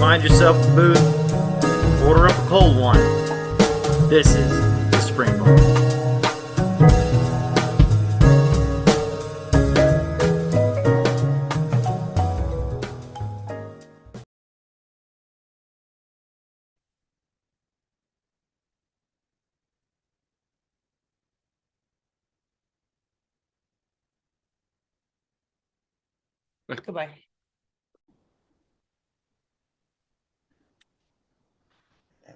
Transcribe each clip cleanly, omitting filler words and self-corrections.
Find yourself a booth, order up a cold one. This is the Spring Bar. Goodbye.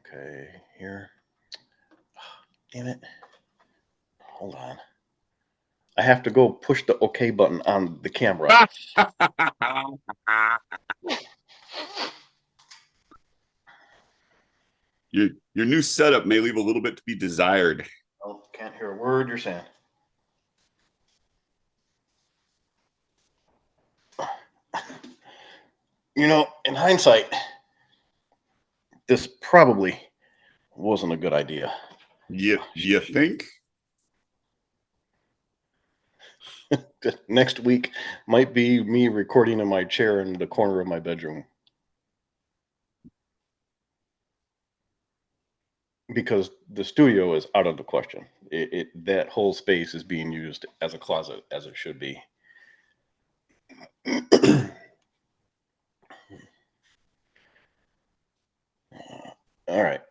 Okay, here. Damn it. Hold on. I have to go push the OK button on the camera. Your new setup may leave a little bit to be desired. Oh, can't hear a word you're saying. You know, in hindsight, this probably wasn't a good idea. You think? Next week might be me recording in my chair in the corner of my bedroom. Because the studio is out of the question. That whole space is being used as a closet, as it should be. All right.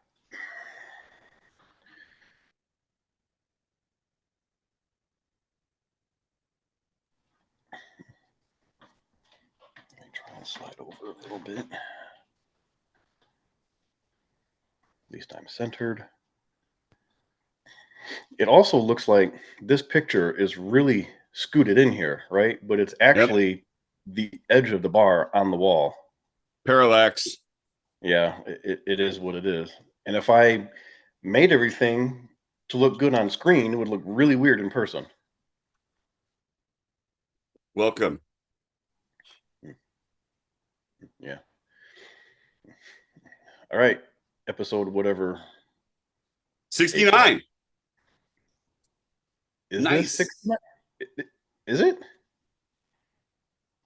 Let me try and slide over a little bit. At least I'm centered. It also looks like this picture is really scooted in here, right? But it's actually the edge of the bar on the wall. Parallax. Yeah, it is what it is. And if I made everything to look good on screen, it would look really weird in person. Welcome. Yeah. All right. Episode whatever. 69. Is Nice. this 69? Is it?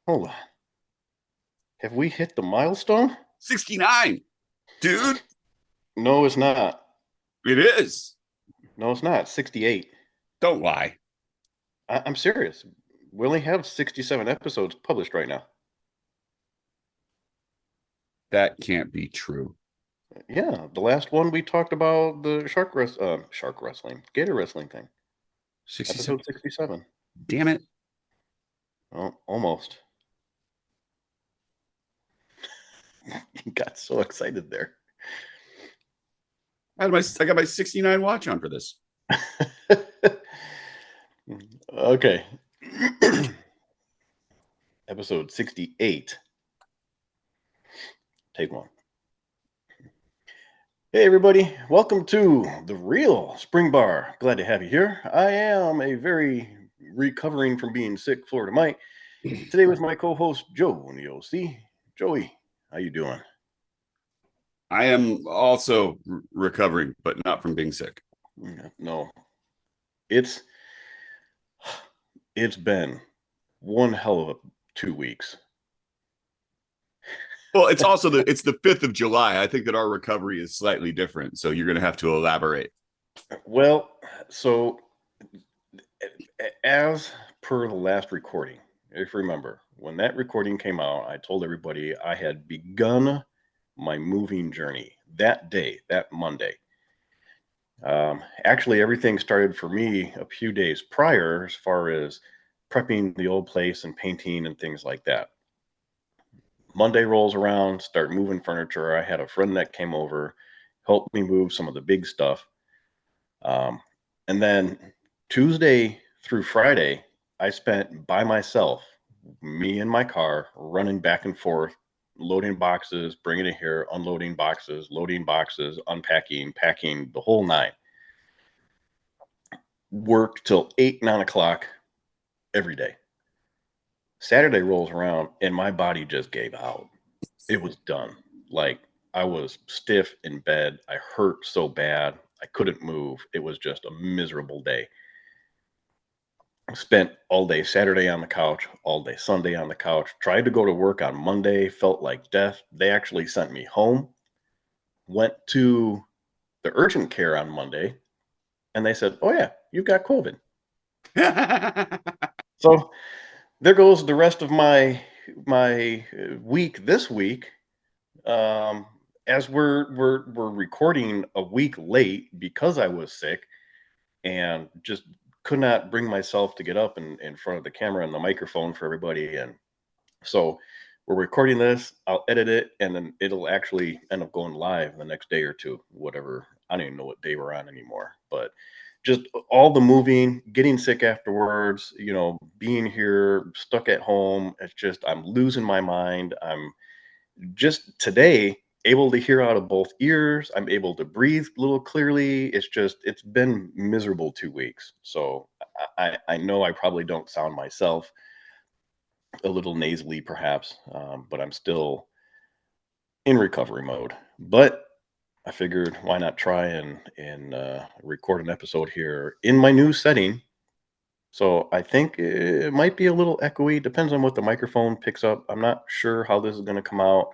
Hold on. Have we hit the milestone? 69. Dude. No, it's not. It is. No, it's not. 68. Don't lie. I'm serious. We only have 67 episodes published right now. That can't be true. Yeah, the last one we talked about the shark wrestling, gator wrestling thing. 67. Episode 67. Damn it. Oh, almost. You got so excited there. I got my 69 watch on for this. Okay. Episode 68. Take one. Hey, everybody. Welcome to the real Spring Bar. Glad to have you here. I am a very recovering from being sick Florida Mike. Today with my co-host, Joe in the OC. Joey, how you doing? I am also recovering, but not from being sick. No. It's been one hell of a 2 weeks. Well, it's also it's the 5th of July. I think that our recovery is slightly different. So you're going to have to elaborate. Well, so as per the last recording, if you remember, when that recording came out, I told everybody I had begun my moving journey that day, that Monday. Actually, everything started for me a few days prior as far as prepping the old place and painting and things like that. Monday rolls around, start moving furniture. I had a friend that came over, helped me move some of the big stuff. And then Tuesday through Friday, I spent by myself, me in my car, running back and forth, loading boxes, bringing it here, unloading boxes, loading boxes, unpacking, packing, the whole nine. Worked till 8, 9 o'clock every day. Saturday rolls around and my body just gave out. It was done. Like, I was stiff in bed. I hurt so bad. I couldn't move. It was just a miserable day. Spent all day Saturday on the couch, all day Sunday on the couch. Tried to go to work on Monday, felt like death. They actually sent me home. Went to the urgent care on Monday, and they said, "Oh yeah, you've got COVID." So there goes the rest of my week this week. As we're recording a week late because I was sick and just could not bring myself to get up in front of the camera and the microphone for everybody. And so we're recording this, I'll edit it, and then it'll actually end up going live the next day or two, whatever. I don't even know what day we're on anymore. But just all the moving, getting sick afterwards, being here, stuck at home. It's just, I'm losing my mind. I'm just today able to hear out of both ears. I'm able to breathe a little clearly. It's been miserable 2 weeks. So I know I probably don't sound myself, a little nasally perhaps, but I'm still in recovery mode. But I figured why not try and record an episode here in my new setting. So I think it might be a little echoey. Depends on what the microphone picks up. I'm not sure how this is going to come out.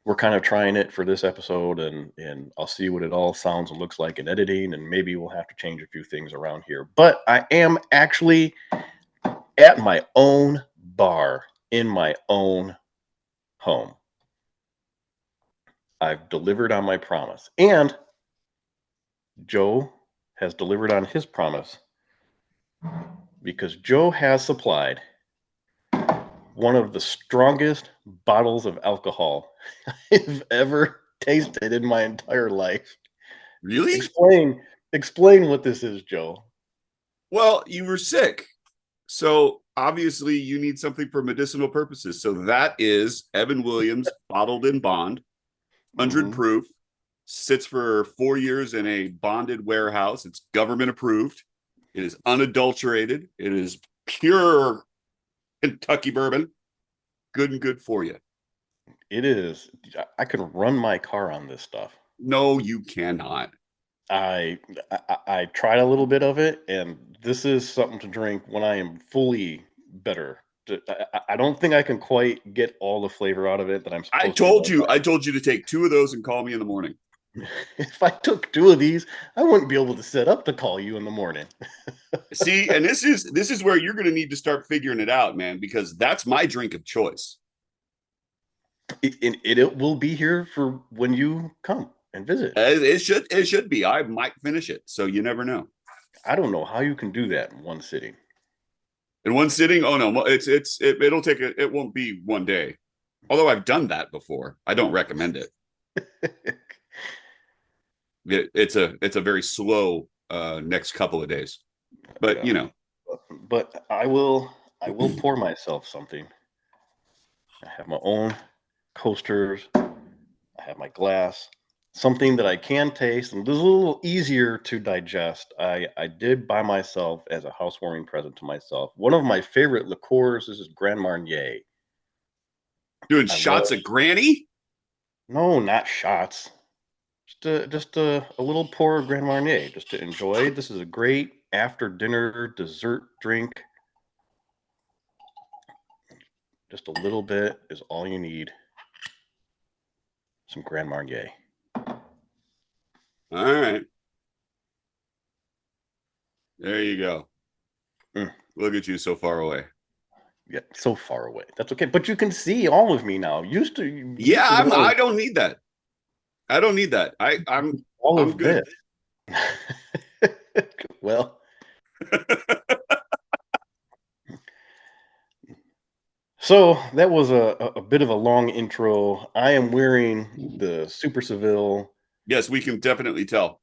We're kind of trying it for this episode, and I'll see what it all sounds and looks like in editing, and maybe we'll have to change a few things around here. But I am actually at my own bar in my own home. I've delivered on my promise, and Joe has delivered on his promise, because Joe has supplied one of the strongest bottles of alcohol I've ever tasted in my entire life. Really? Explain what this is, Joe. Well, you were sick. So obviously you need something for medicinal purposes. So that is Evan Williams bottled in bond, 100 proof, sits for 4 years in a bonded warehouse. It's government approved. It is unadulterated. It is pure Kentucky bourbon. Good and good for you. It is. I can run my car on this stuff. No, you cannot. I tried a little bit of it, and this is something to drink when I am fully better. I don't think I can quite get all the flavor out of it that I'm supposed to. I told you to take 2 of those and call me in the morning. If I took 2 of these, I wouldn't be able to set up to call you in the morning. See, and this is where you're going to need to start figuring it out, man, because that's my drink of choice. It will be here for when you come and visit. It should be. I might finish it, so you never know. I don't know how you can do that in one sitting. In one sitting? Oh no, it'll take it won't be one day. Although I've done that before. I don't recommend it. It's a very slow next couple of days. But yeah. But I will pour myself something. I have my own coasters. I have my glass. Something that I can taste and is a little easier to digest. I did buy myself as a housewarming present to myself one of my favorite liqueurs. This is Grand Marnier. Doing shots of Granny? No, not shots. Just a little pour of Grand Marnier just to enjoy. This is a great after dinner dessert drink. Just a little bit is all you need. Some Grand Marnier. All right. There you go. Look at you so far away. Yeah, so far away. That's okay. But you can see all of me now. I don't need that. I don't need that. I'm good. Well. So that was a bit of a long intro. I am wearing the Super Seville. Yes, we can definitely tell.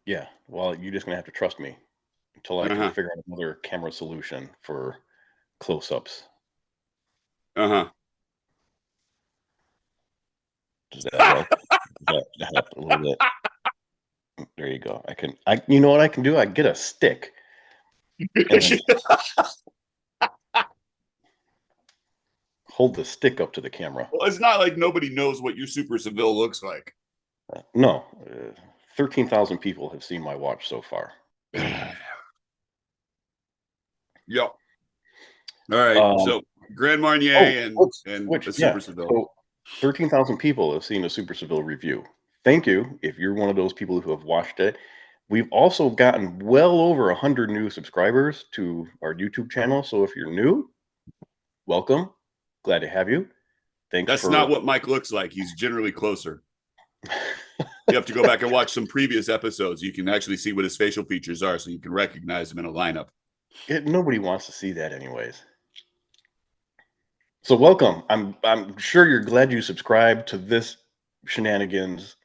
Yeah. Well, you're just going to have to trust me until I can figure out another camera solution for close-ups. Uh-huh. Does that help? Does that help a little bit? There you go. You know what I can do? I get a stick. Hold the stick up to the camera. Well, it's not like nobody knows what your Super Seville looks like. No. 13,000 people have seen my watch so far. Yep. All right. So Grand Marnier and the Super Seville. So 13,000 people have seen a Super Seville review. Thank you if you're one of those people who have watched it. We've also gotten well over 100 new subscribers to our YouTube channel. So if you're new, welcome. Glad to have you. Thanks. That's not what Mike looks like. He's generally closer. You have to go back and watch some previous episodes. You can actually see what his facial features are, so you can recognize him in a lineup. Nobody wants to see that anyways. So welcome. I'm sure you're glad you subscribed to this shenanigans.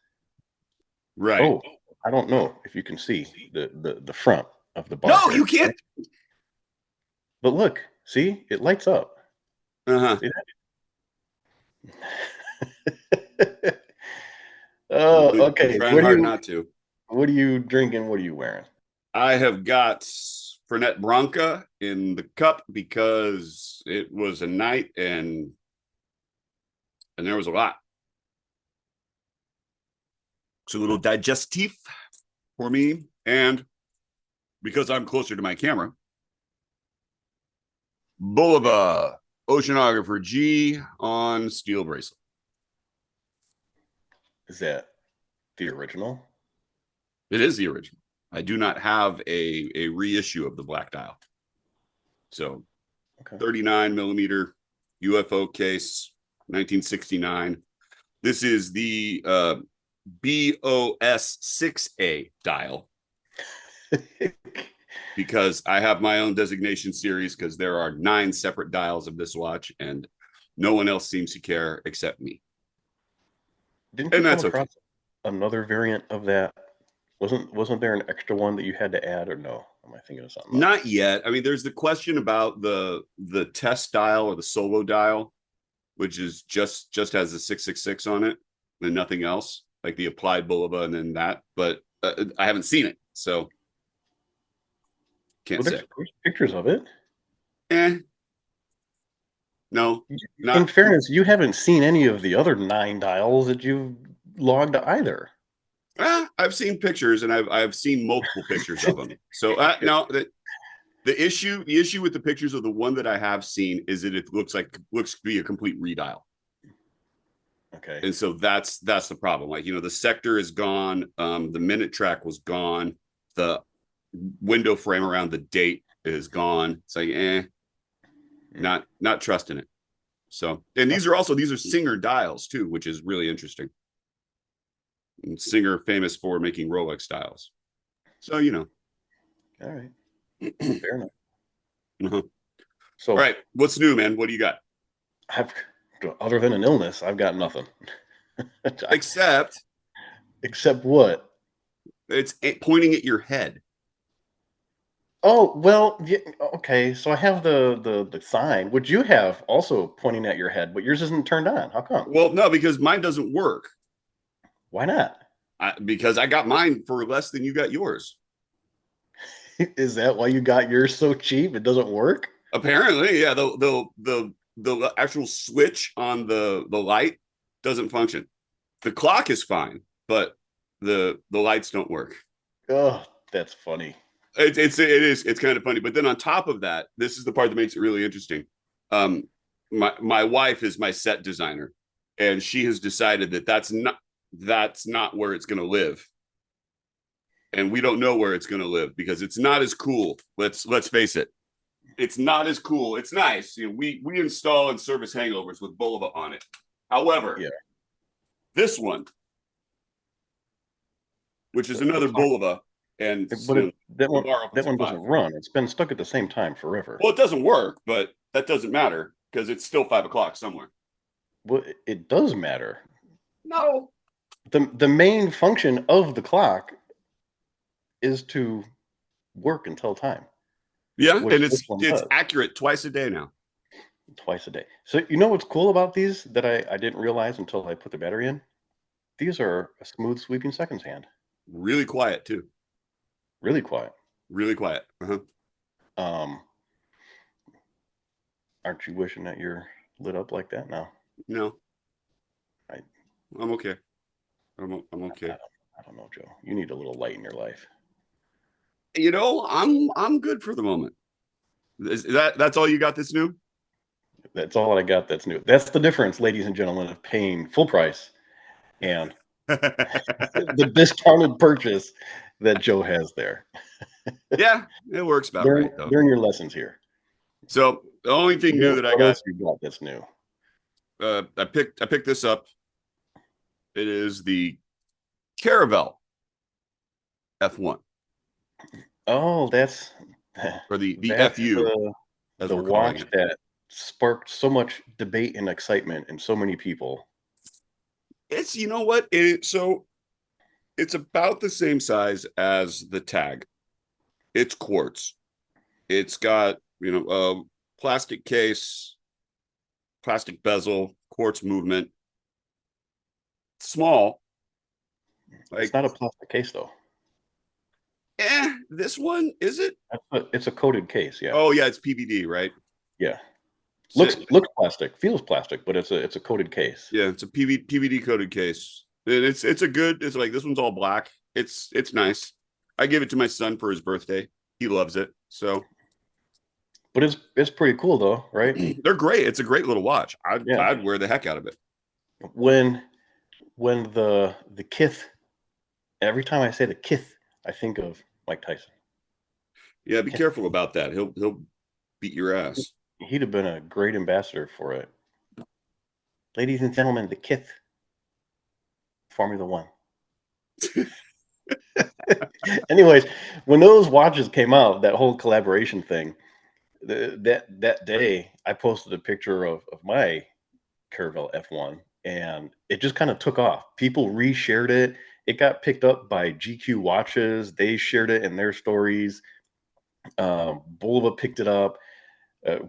Right. Oh, I don't know if you can see the front of the bar. No, you can't. But look, see, it lights up. See that? Oh, okay. Trying hard not to. What are you drinking? What are you wearing? I have got Fernet Branca in the cup because it was a night and there was a lot. It's a little digestif for me, and because I'm closer to my camera, Bulova Oceanographer G on steel bracelet. Is that the original? It is the original. I do not have a reissue of the black dial. So 39 millimeter UFO case, 1969. This is the BOS 6A dial. Because I have my own designation series because there are 9 separate dials of this watch and no one else seems to care except me. Didn't you come across another variant of that? Wasn't there an extra one that you had to add, or no? Am I thinking of something? Not yet. I mean, there's the question about the test dial or the solo dial, which is just has a 666 on it and nothing else, like the applied Bulova and then that. But I haven't seen it, so can't say. There's pictures of it. No. In fairness, you haven't seen any of the other 9 dials that you've logged either. I've seen pictures, and I've seen multiple pictures of them. So no, the issue with the pictures of the one that I have seen is that it looks to be a complete redial. Okay. And so that's the problem. Like, the sector is gone. The minute track was gone. The window frame around the date is gone. It's like, not trusting it. So, and these are Singer dials too, which is really interesting. And Singer famous for making Rolex dials. So, All right. Fair enough. So, all right, what's new, man? What do you got? Other than an illness, I've got nothing. Except what? It's pointing at your head. Oh, well, yeah, okay. So I have the sign, which you have also pointing at your head, but yours isn't turned on. How come? Well, no, because mine doesn't work. Why not? Because I got mine for less than you got yours. Is that why you got yours so cheap? It doesn't work? Apparently, yeah. The actual switch on the light doesn't function. The clock is fine, but the lights don't work. Oh, that's funny. It is. It's kind of funny. But then on top of that, this is the part that makes it really interesting. My wife is my set designer, and she has decided that that's not where it's going to live. And we don't know where it's going to live because it's not as cool. Let's face it. It's not as cool. It's nice. We install and service hangovers with Bulova on it. However, this one, which is another Bulova, and that one doesn't run. It's been stuck at the same time forever. Well, it doesn't work, but that doesn't matter because it's still 5 o'clock somewhere. Well, it does matter. No. The main function of the clock is to work and tell time. Yeah, and it's accurate twice a day now. Twice a day. So you know what's cool about these that I didn't realize until I put the battery in? These are a smooth sweeping seconds hand. Really quiet too. Really quiet. Really quiet. Aren't you wishing that you're lit up like that now? No. I'm okay. I'm okay. I don't know, Joe. You need a little light in your life. I'm good for the moment. That's all you got that's new? That's all I got that's new. That's the difference, ladies and gentlemen, of paying full price and the discounted purchase that Joe has there. Yeah, it works about Learn, right though. learn your lessons here. So the only thing new that I What got, else you got that's new? I picked this up. It is the Caravel F1 Oh, that's or the that's FU as the we're calling watch it. that sparked so much debate and excitement in so many people. It's you know what so it's about the same size as the Tag. It's quartz. It's got plastic case, plastic bezel, quartz movement. Small. It's Like, not a plastic case though. this one is it? It's a coated case. Yeah, Oh yeah, it's PVD, right? yeah. So, Looks plastic, feels plastic, but it's a coated case. yeah, it's a PVD coated case. And it's a good. It's like this one's all black. It's nice. I gave it to my son for his birthday. He loves it. So But it's pretty cool though, right? they're great. It's a great little watch. Yeah. I'd wear the heck out of it. When the kith, every time I say the kith, I think of Mike Tyson. Yeah, be careful about that. He'll beat your ass. He'd have been a great ambassador for it. Ladies and gentlemen, the kith, Formula One. Anyways, when those watches came out, that whole collaboration thing, that day, I posted a picture of my Caravel F1, and it just kind of took off. People reshared it. It got picked up by GQ Watches. They shared it in their stories. Bulova picked it up.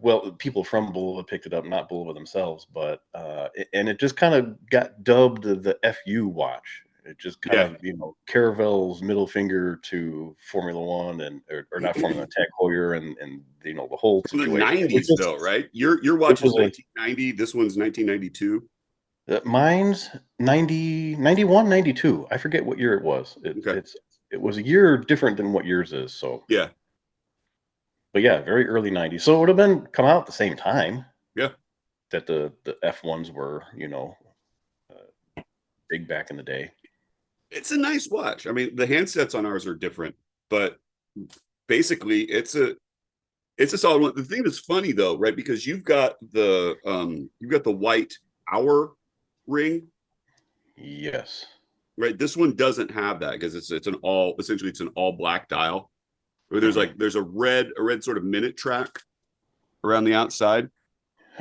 Well, people from Bulova picked it up, not Bulova themselves, but and it just kind of got dubbed the FU watch. It just kind of, Caravel's middle finger to Formula One or not Formula One, Tag Heuer and the whole From the situation. It was 90s, just, though, right? Your watch is 1990. This one's 1992. Mine's 90, 91, 92. I forget what year it was. Okay. It was a year different than what yours is. So Yeah. but yeah, very early 90s. So it would have been come out at the same time. Yeah. That the F1s were, big back in the day. It's a nice watch. I mean, the handsets on ours are different, but basically it's a solid one. The thing that's funny though, right? Because you've got the white hour ring. Yes. Right. This one doesn't have that because it's an all black dial. Where there's there's a red sort of minute track around the outside.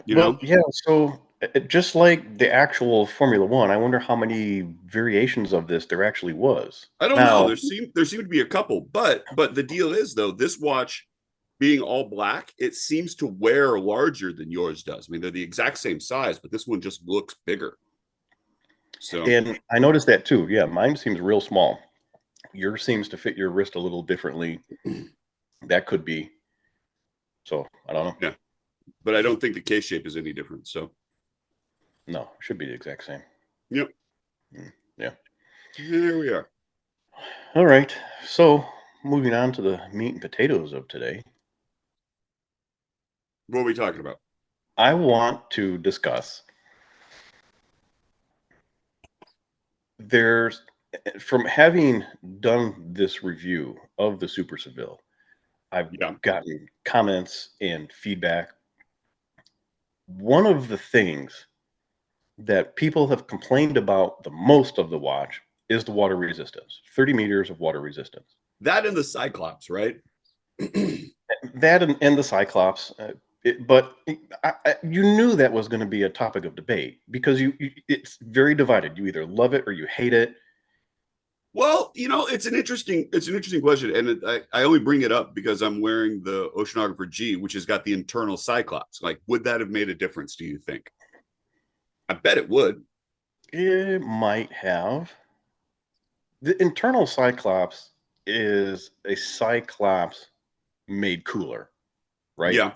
Yeah. So just like the actual Formula One, I wonder how many variations of this there actually was. I don't know. There seem to be a couple, but the deal is though, this watch being all black, it seems to wear larger than yours does. I mean, they're the exact same size, but this one just looks bigger. So, and I noticed that too. Yeah, mine seems real small. Yours seems to fit your wrist a little differently. That could be. So I don't know. Yeah, but I don't think the case shape is any different. So no, it should be the exact same. Yep. Yeah. Here we are. All right. So moving on to the meat and potatoes of today. What are we talking about? I want to discuss from having done this review of the Super Seville, I've gotten comments and feedback. One of the things that people have complained about the most of the watch is the water resistance, 30 meters of water resistance. That and the Cyclops, right? That and the Cyclops. But you knew that was going to be a topic of debate because it's very divided. You either love it or you hate it. Well, it's an interesting question, and I only bring it up because I'm wearing the Oceanographer G, which has got the internal Cyclops. Like, would that have made a difference? Do you think? I bet it would. It might have. The internal Cyclops is a Cyclops made cooler, right? Yeah.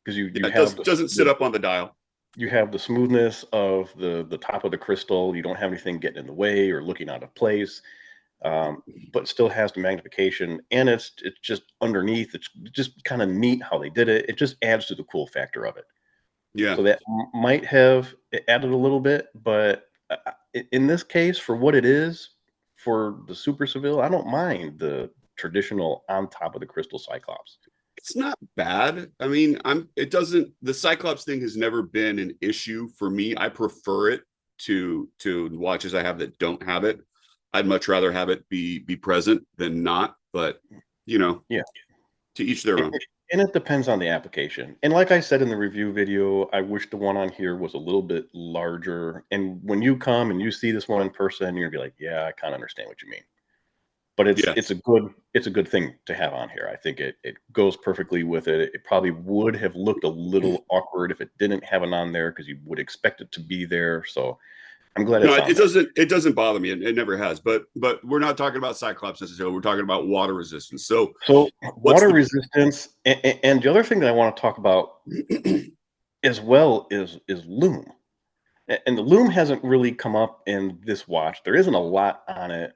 Because you doesn't sit up on the dial. You have the smoothness of the top of the crystal. You don't have anything getting in the way or looking out of place. but still has the magnification, and it's just underneath. It's just kind of neat how they did it. It just adds to the cool factor of it. Yeah. So that might have added a little bit, but in this case, for what it is, for the Super Seville, I don't mind the traditional on top of the crystal Cyclops. It's not bad. I mean, the Cyclops thing has never been an issue for me. I prefer it to watches I have that don't have it. I'd much rather have it be present than not, but Yeah. to each their own. And it depends on the application. And like I said in the review video, I wish the one on here was a little bit larger. And when you come and you see this one in person, you're gonna be like, yeah, I kind of understand what you mean. But it's a good thing to have on here. I think it goes perfectly with it. It probably would have looked a little awkward if it didn't have it on there, because you would expect it to be there. So I'm glad No, it's on it there. doesn't bother me. It never has. But we're not talking about Cyclops necessarily. We're talking about water resistance. So Water resistance, and the other thing that I want to talk about as well is lume. And the lume hasn't really come up in this watch. There isn't a lot on it,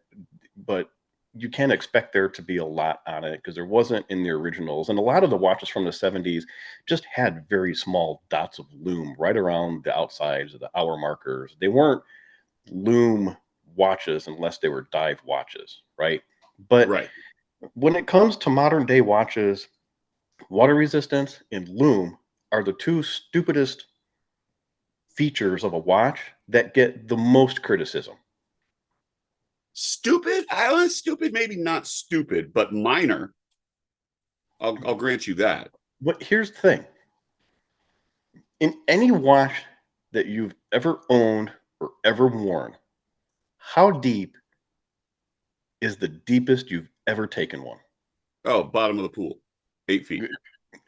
but you can expect there to be a lot on it because there wasn't in the originals. And a lot of the watches from the 70s just had very small dots of lume right around the outsides of the hour markers. They weren't lume watches unless they were dive watches, right? But right. when it comes to modern day watches, water resistance and lume are the two stupidest features of a watch that get the most criticism. Stupid? Stupid, maybe not stupid, but minor. I'll grant you that. But here's the thing. In any watch that you've ever owned or ever worn, how deep is the deepest you've ever taken one? Oh, bottom of the pool, 8 feet.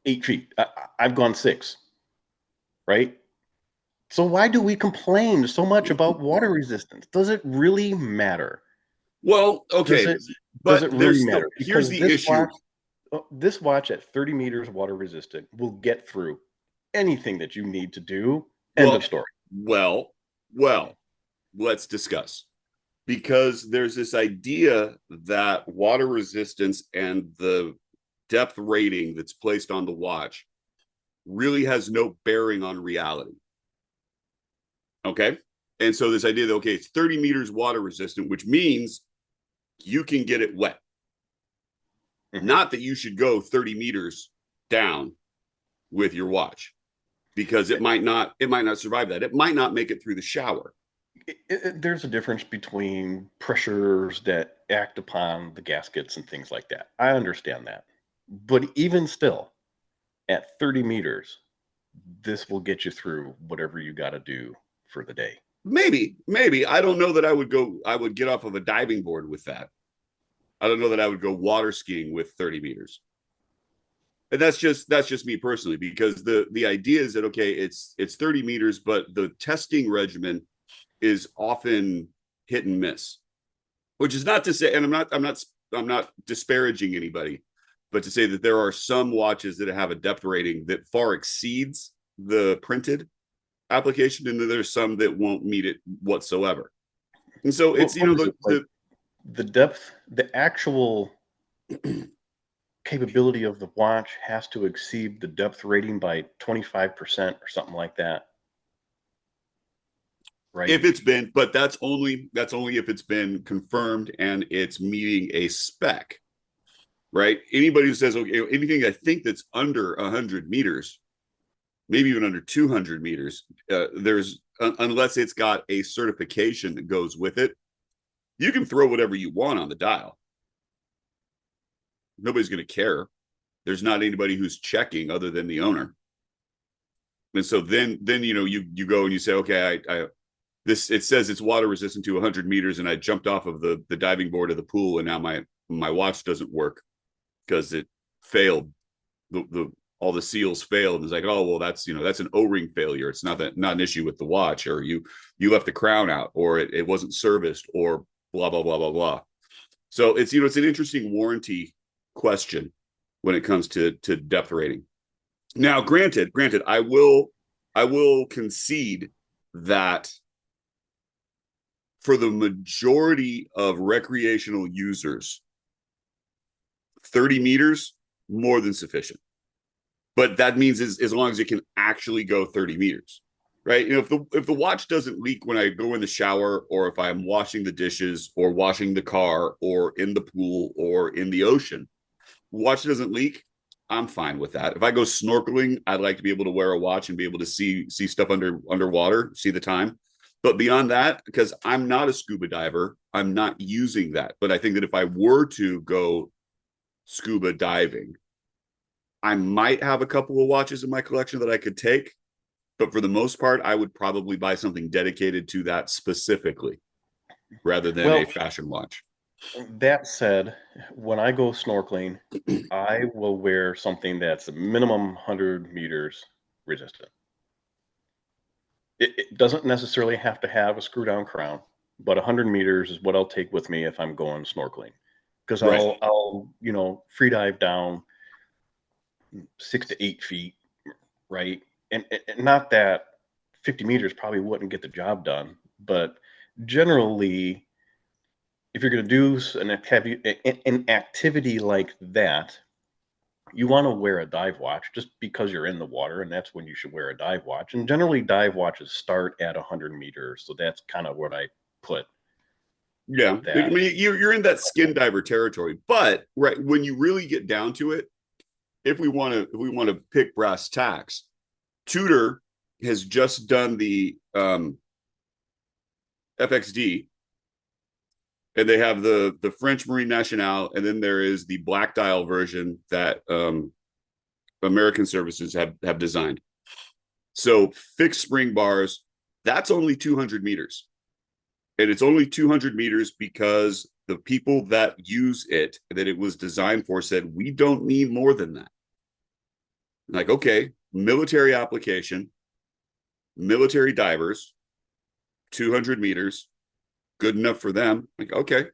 8 feet. I've gone 6, right? So why do we complain so much about water resistance? Does it really matter? Well, okay, does it really still, matter? here's the issue. This watch at 30 meters water resistant will get through anything that you need to do. End of story. Well, let's discuss. Because there's this idea that water resistance and the depth rating that's placed on the watch really has no bearing on reality. Okay? And so this idea that, okay, it's 30 meters water resistant, which means you can get it wet. Mm-hmm. Not that you should go 30 meters down with your watch, because it might not survive that. It might not make it through the shower. There's a difference between pressures that act upon the gaskets and things like that. I understand that. But even still, at 30 meters, this will get you through whatever you got to do for the day. Maybe. I don't know that I would get off of a diving board with that. I don't know that I would go water skiing with 30 meters. And that's just me personally, because the idea is that, okay, it's 30 meters, but the testing regimen is often hit and miss, which is not to say, and I'm not disparaging anybody, but to say that there are some watches that have a depth rating that far exceeds the printed application, and then there's some that won't meet it whatsoever. And so it's the depth, the actual capability of the watch has to exceed the depth rating by 25% or something like that. Right. If it's been, but that's only if it's been confirmed and it's meeting a spec, right? Anybody who says, okay, anything I think that's under 100 meters, maybe even under 200 meters, there's unless it's got a certification that goes with it, you can throw whatever you want on the dial. Nobody's going to care. There's not anybody who's checking other than the owner. And so then you go and you say, okay, it says it's water resistant to 100 meters, and I jumped off of the diving board of the pool, and now my watch doesn't work because it failed. All the seals failed. And it's like, oh well, that's an O-ring failure. It's not an issue with the watch, or you left the crown out, or it wasn't serviced, or blah blah blah blah blah. So it's it's an interesting warranty question when it comes to depth rating. Now, granted, I will concede that for the majority of recreational users, 30 meters, more than sufficient. But that means as long as it can actually go 30 meters, right? You know, if the watch doesn't leak when I go in the shower, or if I'm washing the dishes or washing the car or in the pool or in the ocean, watch doesn't leak, I'm fine with that. If I go snorkeling, I'd like to be able to wear a watch and be able to see stuff underwater, see the time. But beyond that, because I'm not a scuba diver, I'm not using that. But I think that if I were to go scuba diving, I might have a couple of watches in my collection that I could take. But for the most part, I would probably buy something dedicated to that specifically rather than a fashion watch. That said, when I go snorkeling, I will wear something that's a minimum 100 meters resistant. It doesn't necessarily have to have a screw down crown, but 100 meters is what I'll take with me if I'm going snorkeling. Because I'll free dive down 6 to 8 feet, right? And not that 50 meters probably wouldn't get the job done, but generally, if you're going to do an activity like that, you want to wear a dive watch just because you're in the water, and that's when you should wear a dive watch. And generally, dive watches start at 100 meters, so that's kind of what I put. Yeah, I mean, you're in that skin diver territory, but right when you really get down to it, if we want to pick brass tacks, Tudor has just done the FXD, and they have the French Marine Nationale, and then there is the black dial version that American services have designed. So fixed spring bars, that's only 200 meters. And it's only 200 meters because the people that use it, that it was designed for, said, we don't need more than that. Like, okay, military application, military divers, 200 meters, good enough for them. Like, okay,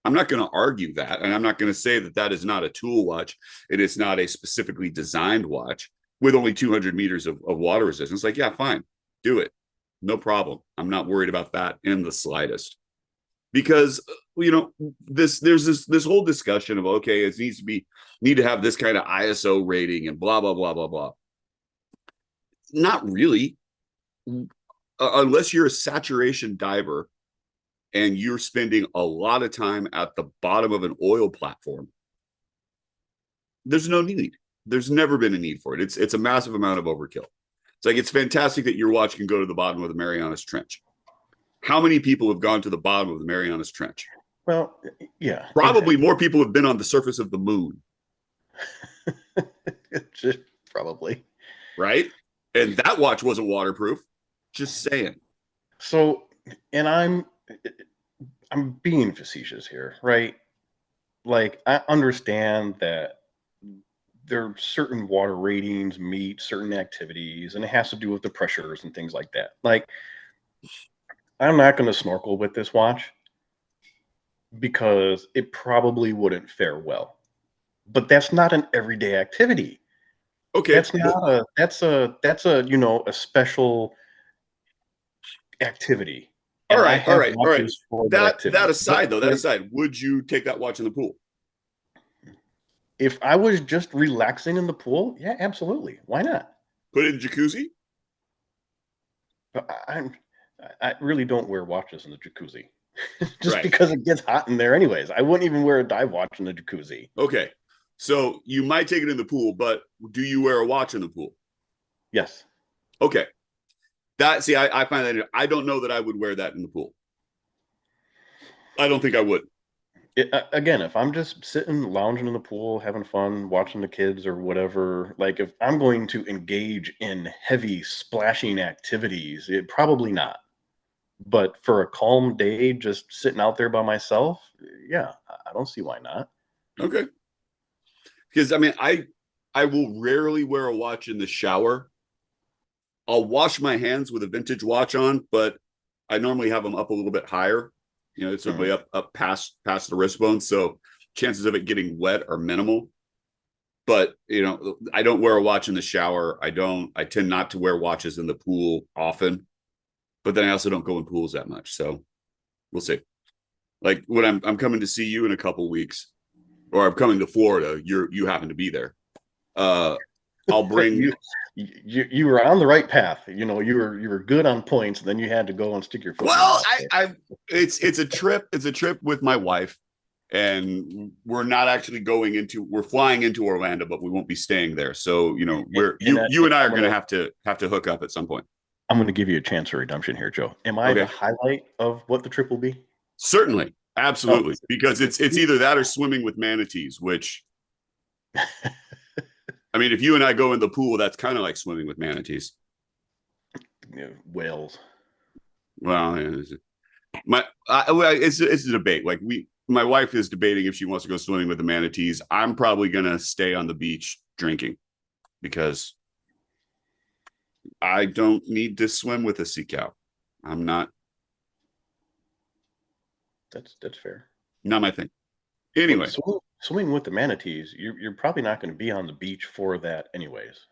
I'm not going to argue that. And I'm not going to say that that is not a tool watch. It is not a specifically designed watch with only 200 meters of water resistance. Like, yeah, fine, do it. No problem. I'm not worried about that in the slightest. Because, you know, there's this whole discussion of, okay, it need to have this kind of ISO rating and blah, blah, blah, blah, blah. Not really. Unless you're a saturation diver and you're spending a lot of time at the bottom of an oil platform, there's no need. There's never been a need for it. It's a massive amount of overkill. It's like, it's fantastic that your watch can go to the bottom of the Marianas Trench. How many people have gone to the bottom of the Marianas Trench? Well, yeah. Probably more people have been on the surface of the moon. Probably. Right? And that watch wasn't waterproof. Just saying. So, and I'm being facetious here, right? Like, I understand that there are certain water ratings meet certain activities, and it has to do with the pressures and things like that. Like, I'm not going to snorkel with this watch because it probably wouldn't fare well. But that's not an everyday activity. Okay. That's not that's a a special activity. All right. That aside, would you take that watch in the pool? If I was just relaxing in the pool, yeah, absolutely. Why not? Put it in the jacuzzi? I really don't wear watches in the jacuzzi. Just because it gets hot in there anyways. I wouldn't even wear a dive watch in the jacuzzi. Okay. So you might take it in the pool, but do you wear a watch in the pool? Yes. Okay. I find that I don't know that I would wear that in the pool. I don't think I would. Again, if I'm just sitting, lounging in the pool, having fun, watching the kids or whatever, like if I'm going to engage in heavy splashing activities, probably not. But for a calm day, just sitting out there by myself, yeah, I don't see why not. Okay. Because, I mean, I will rarely wear a watch in the shower. I'll wash my hands with a vintage watch on, but I normally have them up a little bit higher. You know, it's certainly up past the wrist bone. So chances of it getting wet are minimal. But, you know, I don't wear a watch in the shower. I tend not to wear watches in the pool often. But then I also don't go in pools that much. So We'll see. Like when I'm coming to see you in a couple weeks, or I'm coming to Florida, you happen to be there. I'll bring you were on the right path. You know, you were good on points, and then you had to go and stick your foot in your well, mouth there. it's a trip with my wife, and we're not actually we're flying into Orlando, but we won't be staying there. So, you know, you and I are gonna have to hook up at some point. I'm gonna give you a chance of redemption here, Joe. Am I the Okay. highlight of what the trip will be? Certainly, absolutely. Oh. Because it's either that or swimming with manatees, which I mean, if you and I go in the pool, that's kind of like swimming with manatees. Yeah, whales. Well, it's a debate. Like my wife is debating if she wants to go swimming with the manatees. I'm probably gonna stay on the beach drinking because I don't need to swim with a sea cow. I'm not. That's fair. Not my thing. Anyway, swimming with the manatees, you're probably not going to be on the beach for that, anyways.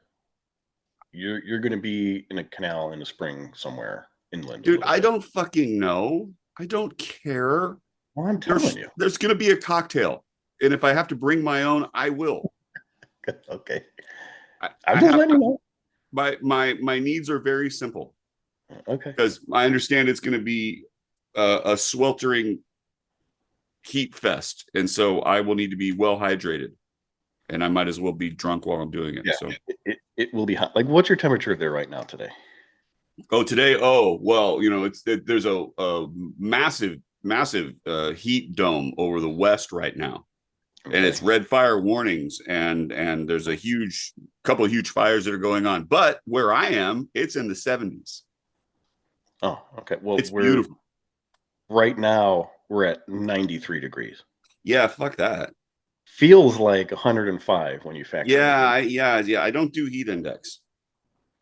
You're going to be in a canal in the spring somewhere inland. dude, I don't fucking know. I don't care. Well, I'm telling you. There's going to be a cocktail, and if I have to bring my own, I will. Okay. I'm just letting you know. My needs are very simple. Okay. Because I understand it's going to be a sweltering heat fest, and so I will need to be well hydrated, and I might as well be drunk while I'm doing it. Yeah, so it will be hot. Like, what's your temperature there right now today? today, well, you know, there's a massive heat dome over the west right now. Okay. And it's red fire warnings, and there's a couple of huge fires that are going on. But where I am, it's in the 70s. Oh, okay. Well, it's beautiful. Right now, we're at 93 degrees. Yeah, fuck that. Feels like 105 when you factor. Yeah. I don't do heat index.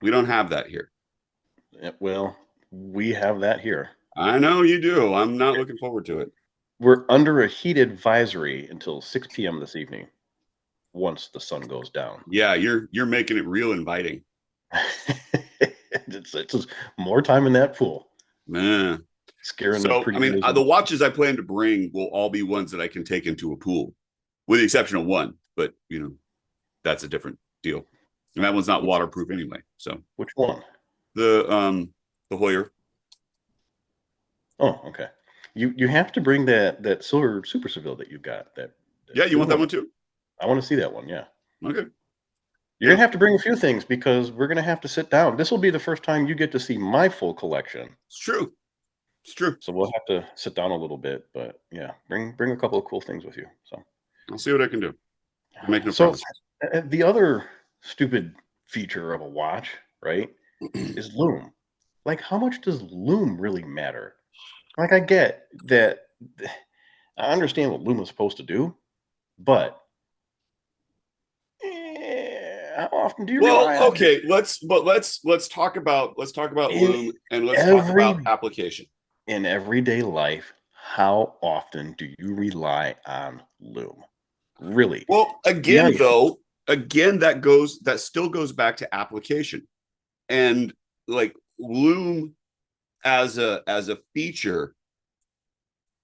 We don't have that here. Well, we have that here. I know you do. I'm not looking forward to it. We're under a heat advisory until 6 p.m. this evening. Once the sun goes down. Yeah, you're making it real inviting. It's just more time in that pool. Man. Scaring so, I mean, the watches I plan to bring will all be ones that I can take into a pool, with the exception of one. But, you know, that's a different deal. And that one's not waterproof anyway. So, which one? The Hoyer. Oh, okay. You have to bring that silver Super Seville that you've got. Yeah, you want that one too? I want to see that one. Yeah. Okay. You're gonna have to bring a few things because we're gonna have to sit down. This will be the first time you get to see my full collection. It's true. It's true. So we'll have to sit down a little bit, but yeah, bring a couple of cool things with you. So I'll see what I can do. I'll make no promise. The other stupid feature of a watch, right, is lume. Like, how much does lume really matter? Like, I get that. I understand what lume is supposed to do, but how often do you? Well, okay. Let's talk about lume, and let's talk about application. In everyday life, how often do you rely on lume? Really? Well, again, that still goes back to application, and like lume as a feature.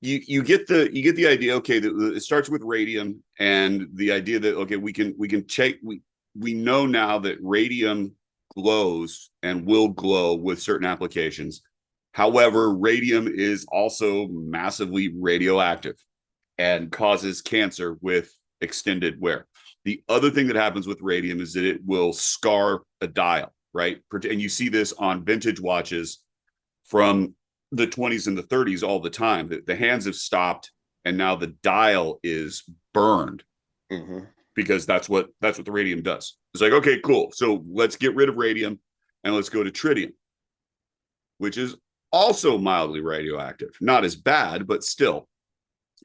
You get the idea. Okay, it starts with radium, and the idea that okay, we can check. We know now that radium glows and will glow with certain applications. However, radium is also massively radioactive and causes cancer with extended wear. The other thing that happens with radium is that it will scar a dial, right? And you see this on vintage watches from the 20s and the 30s all the time. The hands have stopped, and now the dial is burned because that's what the radium does. It's like, okay, cool. So let's get rid of radium and let's go to tritium, which is also mildly radioactive. Not as bad, but still.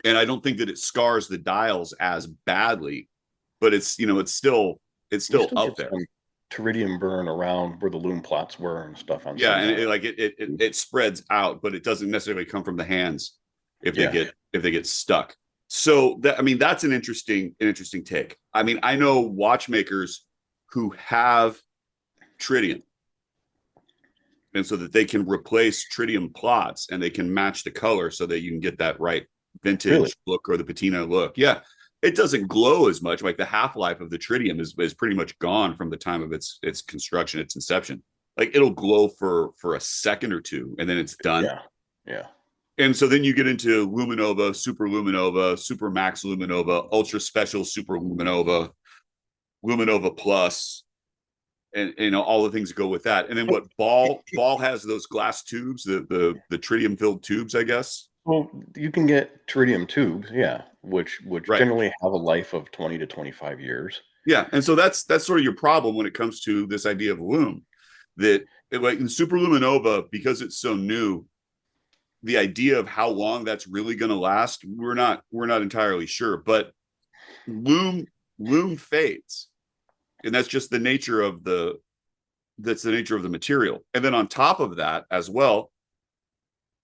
And I don't think that it scars the dials as badly, but it's, you know, it's still up there. Tritium burn around where the lume plots were and stuff on. Yeah, and it spreads out, but it doesn't necessarily come from the hands if they get stuck. So that's an interesting take. I mean, I know watchmakers who have tritium, and so that they can replace tritium plots and they can match the color so that you can get that right vintage Really? look or the patina look. Yeah, it doesn't glow as much. Like the half-life of the tritium is pretty much gone from the time of its construction, its inception. Like it'll glow for a second or two and then it's done. Yeah. Yeah. And so then you get into luminova, super max luminova, ultra special super luminova, luminova plus, and all the things that go with that. And then what ball has those glass tubes, the tritium filled tubes, I guess. Well, you can get tritium tubes, yeah, which Right. generally have a life of 20 to 25 years. Yeah, and so that's sort of your problem when it comes to this idea of lume. That like in super luminova, because it's so new, the idea of how long that's really going to last, we're not entirely sure. But lume fades, and that's just the nature of the material. And then on top of that as well,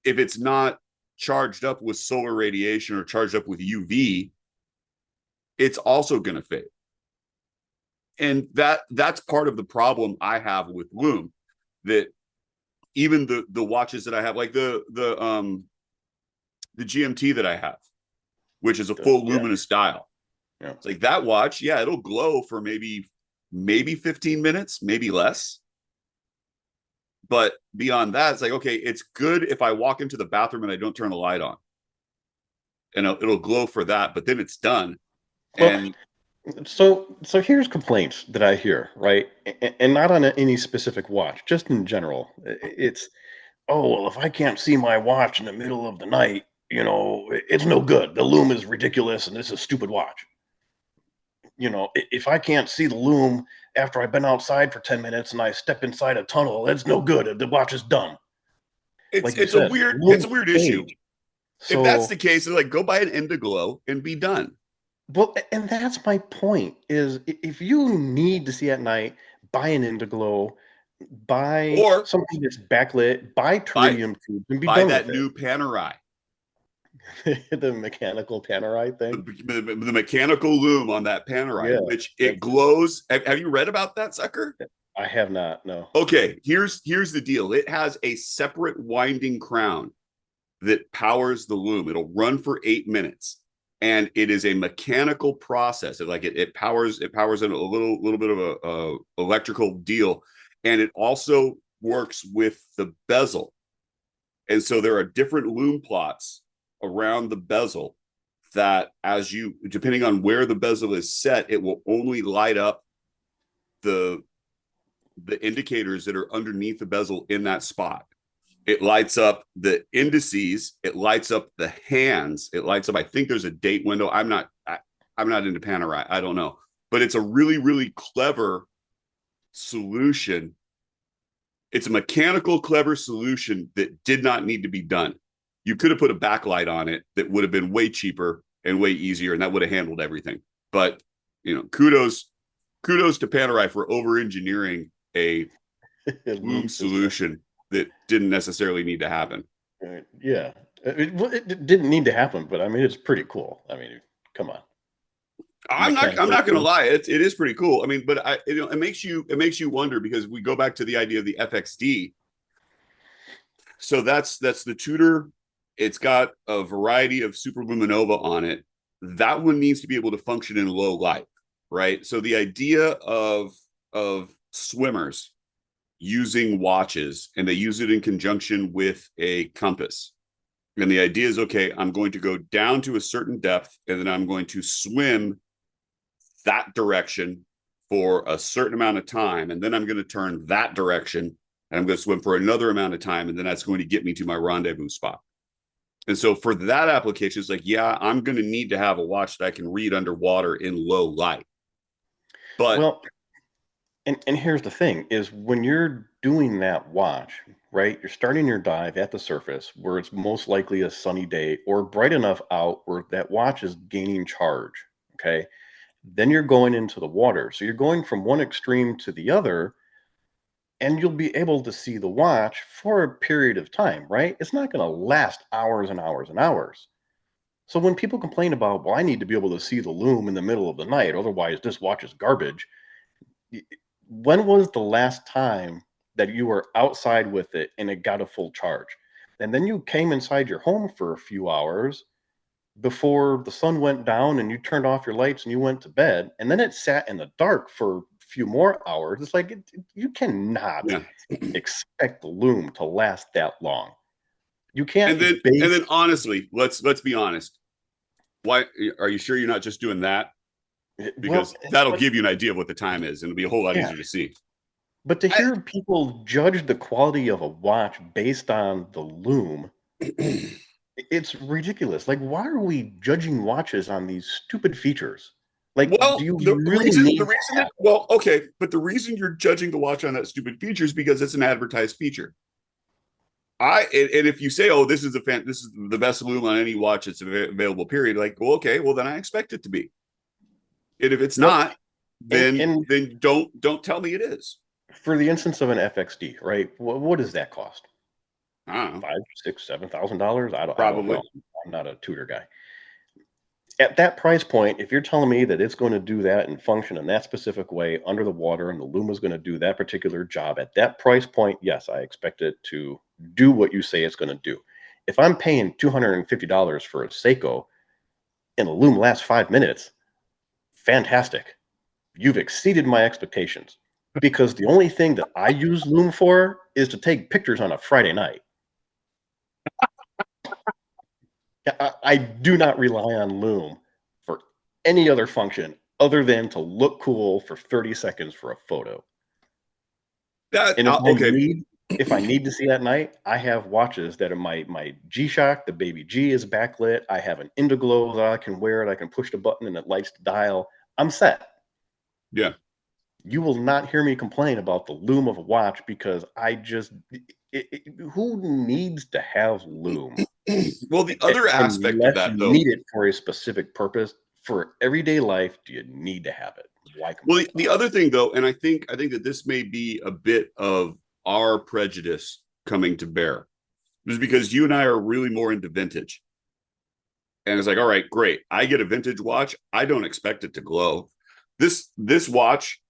if it's not charged up with solar radiation or charged up with UV, it's also going to fade. And that's part of the problem I have with lume, that even the watches that I have, like the GMT that I have, which is a full luminous dial. Yeah. It's like that watch, yeah, it'll glow for maybe 15 minutes, maybe less. But beyond that, it's like, okay, it's good if I walk into the bathroom and I don't turn the light on. And it'll glow for that, but then it's done. Well, and so here's complaints that I hear, right? And not on any specific watch, just in general. It's, oh, well, if I can't see my watch in the middle of the night, it's no good. The lume is ridiculous and this is a stupid watch. If I can't see the lume after I've been outside for 10 minutes and I step inside a tunnel, it's no good. The watch is done. It's a weird issue. So, if that's the case, like go buy an Indiglow and be done. Well, and that's my point, is if you need to see at night, buy an Indiglow, buy Or something that's backlit, buy tritium tubes and be buy done that with new Panerai. The mechanical Panerai thing. The mechanical lume on that Panerai, Yeah, which it glows. Have you read about that sucker? I have not, no. Okay, here's the deal. It has a separate winding crown that powers the lume. It'll run for 8 minutes. And it is a mechanical process. It powers in a little bit of a electrical deal, and it also works with the bezel. And so there are different lume plots around the bezel that, depending on where the bezel is set, it will only light up the indicators that are underneath the bezel in that spot. It lights up the indices. It lights up the hands. It lights up. I think there's a date window. I'm not into Panerai. I don't know, but it's a really, really clever solution. It's a mechanical, clever solution that did not need to be done. You could have put a backlight on it that would have been way cheaper and way easier, and that would have handled everything. But kudos to Panerai for over-engineering a lume solution that didn't necessarily need to happen. Yeah, it didn't need to happen, but I mean, it's pretty cool. I mean, come on. I'm not going to lie. It is pretty cool. I mean, but it makes you wonder, because we go back to the idea of the FXD. So that's the Tudor. It's got a variety of super luminova on it. That one needs to be able to function in low light, right? So the idea of swimmers using watches, and they use it in conjunction with a compass. And the idea is, okay, I'm going to go down to a certain depth, and then I'm going to swim that direction for a certain amount of time. And then I'm going to turn that direction, and I'm going to swim for another amount of time. And then that's going to get me to my rendezvous spot. And so for that application, it's like, yeah, I'm going to need to have a watch that I can read underwater in low light. But well, and here's the thing, is when you're doing that watch, right, you're starting your dive at the surface where it's most likely a sunny day or bright enough out where that watch is gaining charge, okay? Then you're going into the water. So you're going from one extreme to the other, and you'll be able to see the watch for a period of time, right? It's not going to last hours and hours and hours. So when people complain about, well, I need to be able to see the lume in the middle of the night, otherwise this watch is garbage. When was the last time that you were outside with it and it got a full charge. And then you came inside your home for a few hours before the sun went down and you turned off your lights and you went to bed. And then it sat in the dark for a few more hours. It's like you cannot Yeah. expect the loom to last that long. You can't And then honestly, let's be honest. Why are you sure you're not just doing that? Because that'll give you an idea of what the time is, and it'll be a whole lot easier to see. But to hear people judge the quality of a watch based on the loom, it's ridiculous. Like, why are we judging watches on these stupid features? Like, Well, do you the really reason, need the reason that, well, okay, but the reason you're judging the watch on that stupid feature is because it's an advertised feature. And if you say, "Oh, this is the best loom on any watch that's available," period, like, well, okay, well then I expect it to be. And if it's not, then don't tell me it is. For the instance of an FXD, right? What does that cost? I don't know. $5, $6, $7,000? I don't Probably. know. I'm not a Tudor guy. At that price point, if you're telling me that it's going to do that and function in that specific way under the water and the loom is going to do that particular job at that price point, yes, I expect it to do what you say it's going to do. If I'm paying $250 for a Seiko and the loom lasts 5 minutes, fantastic. You've exceeded my expectations, because the only thing that I use loom for is to take pictures on a Friday night. I do not rely on loom for any other function other than to look cool for 30 seconds for a photo. And if I need to see at night, I have watches that are my G-Shock, the baby G is backlit. I have an Indiglo that I can wear it. I can push the button and it lights the dial. I'm set. Yeah. You will not hear me complain about the loom of a watch, because who needs to have loom? Well, the other aspect of that, though, you need it for a specific purpose. For everyday life, do you need to have it? Why? Well, the other thing, though, and I think that this may be a bit of our prejudice coming to bear, is because you and I are really more into vintage. And it's like, all right, great. I get a vintage watch. I don't expect it to glow. This watch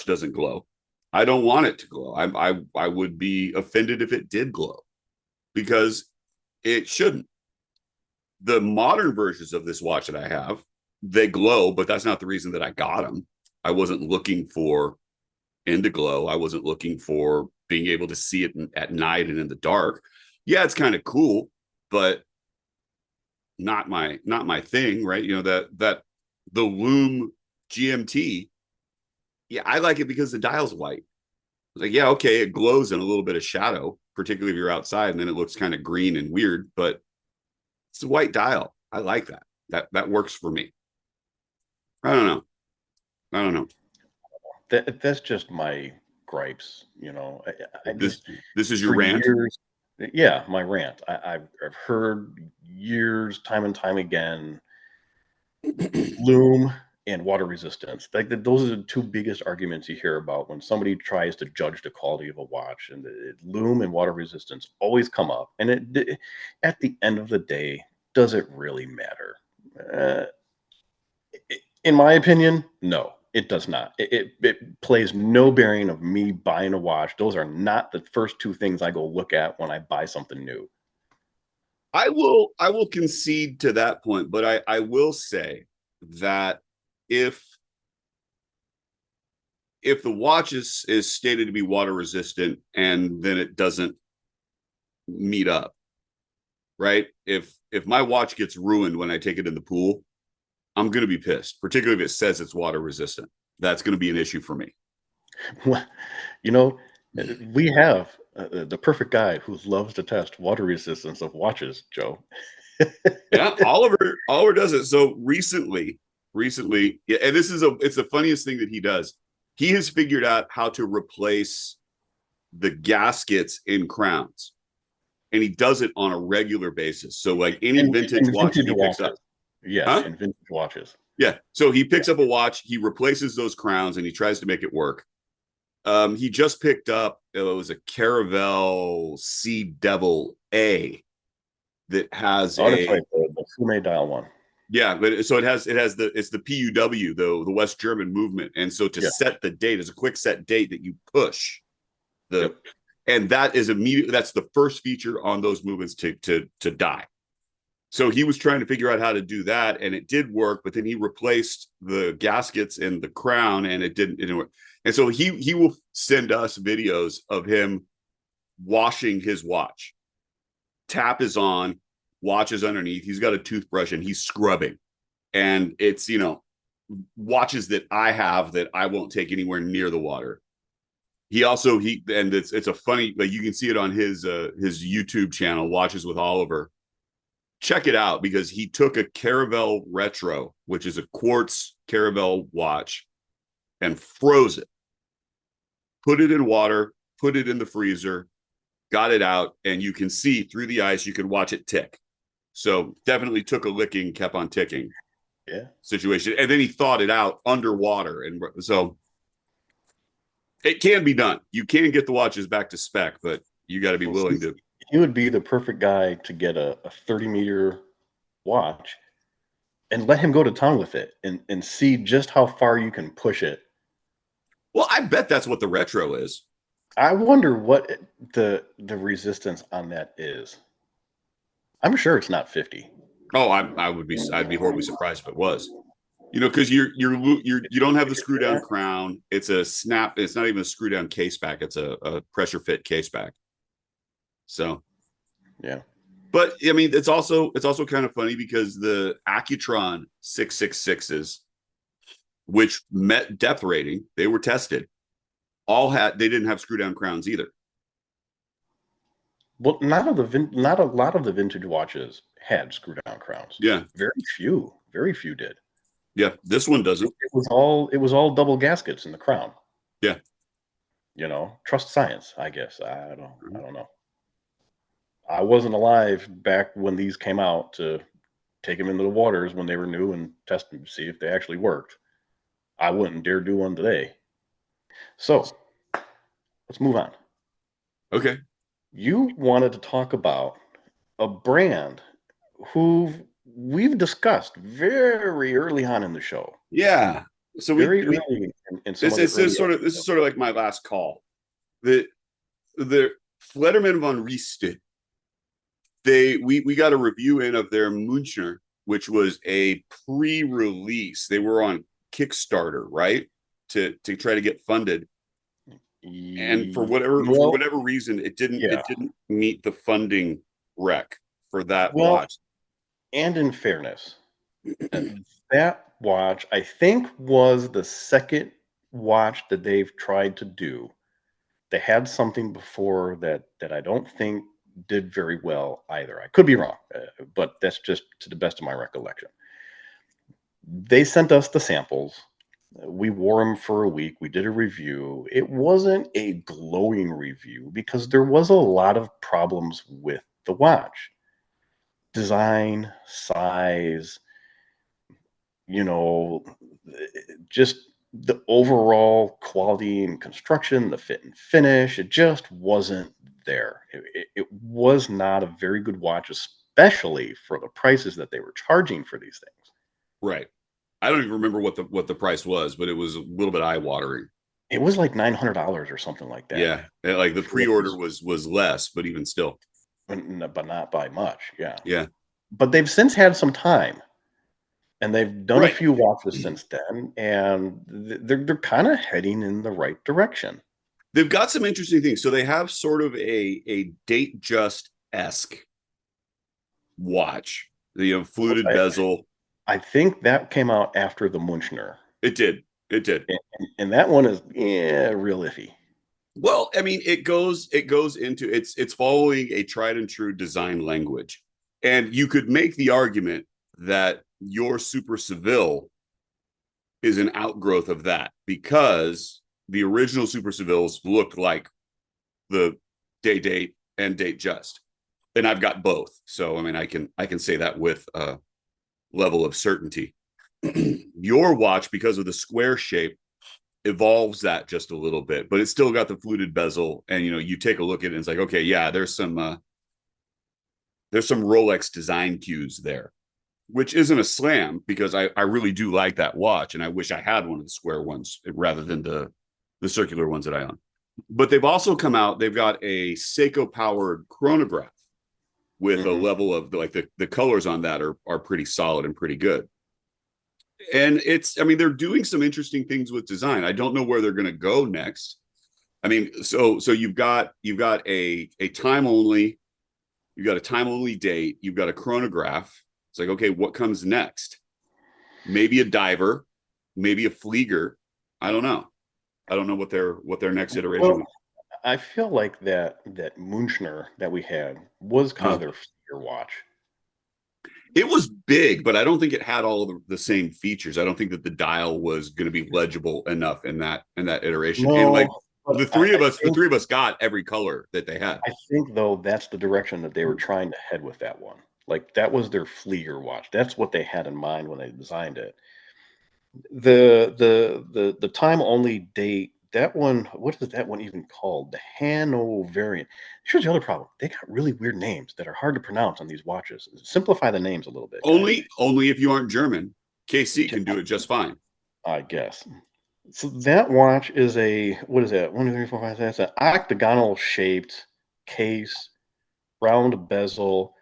doesn't glow. I don't want it to glow. I would be offended if it did glow, because it shouldn't. The modern versions of this watch that I have, they glow, but that's not the reason that I got them. I wasn't looking for Indiglo. I wasn't looking for being able to see it at night and in the dark. Yeah, it's kind of cool, but not my thing, right? You know, that the Lume GMT, yeah, I like it because the dial's white. It's like, yeah, okay, it glows in a little bit of shadow, particularly if you're outside, and then it looks kind of green and weird, but it's a white dial. I like that. That works for me. I don't know. That's just my gripes, you know. This is your rant? Years, yeah, my rant. I've heard years, time and time again, loom and water resistance. Like those are the two biggest arguments you hear about when somebody tries to judge the quality of a watch. And loom and water resistance always come up. And at the end of the day, does it really matter? In my opinion, no, it does not. It plays no bearing of me buying a watch. Those are not the first two things I go look at when I buy something new. I will concede to that point, but I will say that if the watch is stated to be water resistant and then it doesn't meet up, right? If my watch gets ruined when I take it in the pool, I'm going to be pissed, particularly if it says it's water resistant. That's going to be an issue for me. Well, you know, we have the perfect guy who loves to test water resistance of watches, Joe. Yeah, Oliver does it. So recently, yeah, and it's the funniest thing that he does. He has figured out how to replace the gaskets in crowns, and he does it on a regular basis. So like any vintage watch he picks up. Yes, in vintage watches. Yeah. So he picks up a watch, he replaces those crowns, and he tries to make it work. He just picked up, it was a Caravel Sea Devil A that has that's right, the Lume dial one. Yeah, but so it's the PUW, though, the West German movement. And so to set the date is a quick set date that you push. The and that is immediately, that's the first feature on those movements to die. So he was trying to figure out how to do that, and it did work, but then he replaced the gaskets in the crown, and it didn't work. And so he will send us videos of him washing his watch. Tap is on, watch is underneath. He's got a toothbrush and he's scrubbing. And it's, watches that I have that I won't take anywhere near the water. And it's a funny, like, you can see it on his YouTube channel, Watches with Oliver. Check it out, because he took a Caravelle Retro, which is a quartz Caravelle watch, and froze it, put it in water, put it in the freezer, got it out, and you can see through the ice, you can watch it tick. So definitely took a licking, kept on ticking. Yeah. Situation. And then he thawed it out underwater. And so it can be done. You can get the watches back to spec, but you got to be willing to. He would be the perfect guy to get a 30-meter watch and let him go to town with it and see just how far you can push it. Well, I bet that's what the Retro is. I wonder what the resistance on that is. I'm sure it's not 50. Oh, I'd be horribly surprised if it was. Because you don't have the screw down crown. It's a snap. It's not even a screw down case back. It's a pressure fit case back. So, yeah. But I mean, it's also kind of funny because the Accutron 666s, which met depth rating, they were tested. They didn't have screw down crowns either. Well, not a lot of the vintage watches had screw down crowns. Yeah, very few did. Yeah, this one doesn't. It was all double gaskets in the crown. Yeah, trust science, I guess. I don't know. I wasn't alive back when these came out to take them into the waters when they were new and test them to see if they actually worked. I wouldn't dare do one today. So let's move on. Okay. You wanted to talk about a brand who we've discussed very early on in the show. Yeah. So early in this is sort of like my last call. The Flederman von Rieste. We got a review in of their Münchner, which was a pre-release. They were on Kickstarter, right? To try to get funded. And for whatever reason, it didn't meet the funding rec for that watch. And in fairness, that watch, I think, was the second watch that they've tried to do. They had something before that I don't think did very well either. I could be wrong, but that's just to the best of my recollection. They sent us the samples. We wore them for a week. We did a review. It wasn't a glowing review because there was a lot of problems with the watch. Design, size, just the overall quality and construction, the fit and finish, it just wasn't there. It was not a very good watch, especially for the prices that they were charging for these things. Right. I don't even remember what the price was, but it was a little bit eye-watering. It was like $900 or something like that. Yeah, like the pre-order was less, but even still. But not by much. Yeah. Yeah. But they've since had some time. And they've done a few watches since then, and they're kind of heading in the right direction. They've got some interesting things. So they have sort of a Datejust-esque watch. The fluted bezel. I think that came out after the Münchner. It did. And that one is real iffy. Well, I mean, it goes into it's following a tried and true design language, and you could make the argument that your Super Seville is an outgrowth of that, because the original Super Sevilles looked like the Date and Datejust, and I've got both, so I mean, I can say that with a level of certainty. Your watch, because of the square shape, evolves that just a little bit, but it's still got the fluted bezel, and you take a look at it and it's like, okay, yeah, there's some Rolex design cues there, which isn't a slam, because I really do like that watch, and I wish I had one of the square ones rather than the circular ones that I own. But they've also come out. They've got a Seiko powered chronograph with a level of like the colors on that are pretty solid and pretty good. And it's, I mean, they're doing some interesting things with design. I don't know where they're going to go next. I mean, so you've got a time only, you've got a time only date, you've got a chronograph. It's like, okay, what comes next? Maybe a diver, maybe a Flieger. I don't know. I don't know what their next iteration. Well, I feel like that Munchner that we had was kind of their figure watch. It was big, but I don't think it had all of the same features. I don't think that the dial was going to be legible enough in that iteration. No, and like but the three of us got every color that they had. I think though that's the direction that they were trying to head with that one. Like that was their Flieger watch. That's what they had in mind when they designed it. The time only date, that one, what is that one even called? The Hanoverian. Here's the other problem. They got really weird names that are hard to pronounce on these watches. Simplify the names a little bit, guys. Only if you aren't German. KC can do it just fine. I guess. So that watch is a, what is that? 1, 2, 3, 4, 5, 6. That's an octagonal shaped case, round bezel.